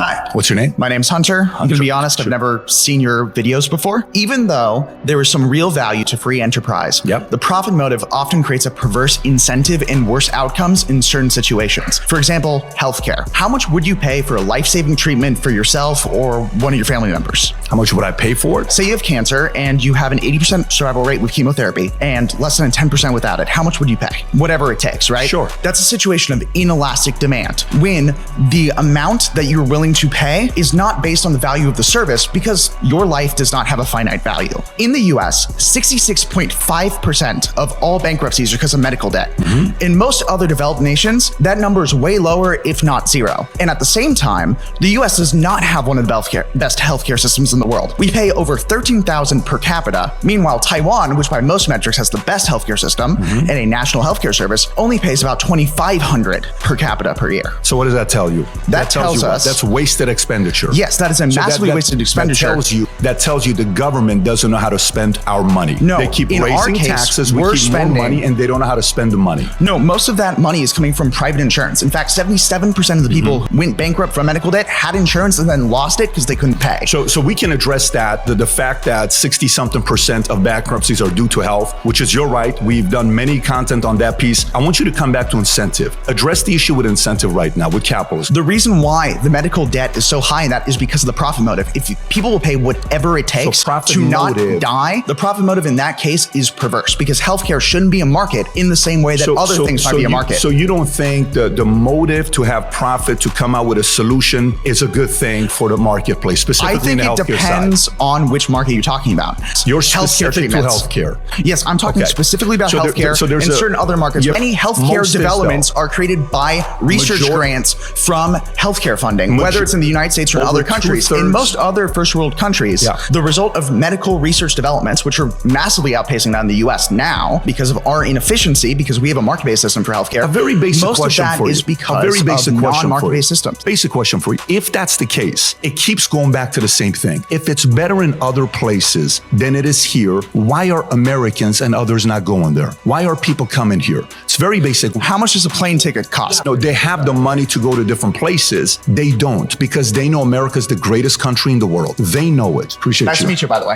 Hi. What's your name? My name's Hunter. I'm going to be honest, I've never seen your videos before. Even though there is some real value to free enterprise, the profit motive often creates a perverse incentive and worse outcomes in certain situations. For example, healthcare. How much would you pay for a life-saving treatment for yourself or one of your family members? How much would I pay for it? Say you have cancer and you have an 80% survival rate with chemotherapy and less than a 10% without it. How much would you pay? Whatever it takes, right? Sure. That's a situation of inelastic demand when the amount that you're willing to pay is not based on the value of the service because your life does not have a finite value. In the US, 66.5% of all bankruptcies are because of medical debt. In most other developed nations, that number is way lower, if not zero. And at the same time, the US does not have one of the best healthcare systems in the world. We pay over $13,000 per capita. Meanwhile, Taiwan, which by most metrics has the best healthcare system and a national healthcare service, only pays about $2,500 per capita per year. So what does that tell you? That tells us that's wasted expenditure. Yes, that is a massively wasted expenditure. That tells you the government doesn't know how to spend our money. No, they keep in raising our case, taxes, we we're keep more money, and they don't know how to spend the money. No, most of that money is coming from private insurance. In fact, 77% of the people who went bankrupt from medical debt had insurance and then lost it because they couldn't pay. So we can address that, the fact that 60-something% of bankruptcies are due to health, which is your right. We've done many content on that piece. I want you to come back to incentive. Address the issue with incentive right now, with capitalism. The reason why the medical debt is so high in that is because of the profit motive. If people will pay whatever it takes to not die, the profit motive in that case is perverse because healthcare shouldn't be a market in the same way that other things might be a market. So you don't think the motive to have profit, to come out with a solution is a good thing for the marketplace, specifically in the healthcare side? I think it depends on which market you're talking about. You're specific to healthcare. Yes, I'm talking specifically about healthcare and certain other markets. Many healthcare developments are created by research grants from healthcare funding, whether it's in the United States or in other countries. In most other first world countries, the result of medical research developments, which are massively outpacing that in the US now because of our inefficiency, because we have a market-based system for healthcare. A very basic question for you. Most of that is because of non-market-based systems. Basic question for you. If that's the case, it keeps going back to the same thing. If it's better in other places than it is here, why are Americans and others not going there? Why are people coming here? It's very basic. How much does a plane ticket cost? No, they have the money to go to different places. They don't, because they know America's the greatest country in the world. They know it. Appreciate you. Nice to meet you, by the way.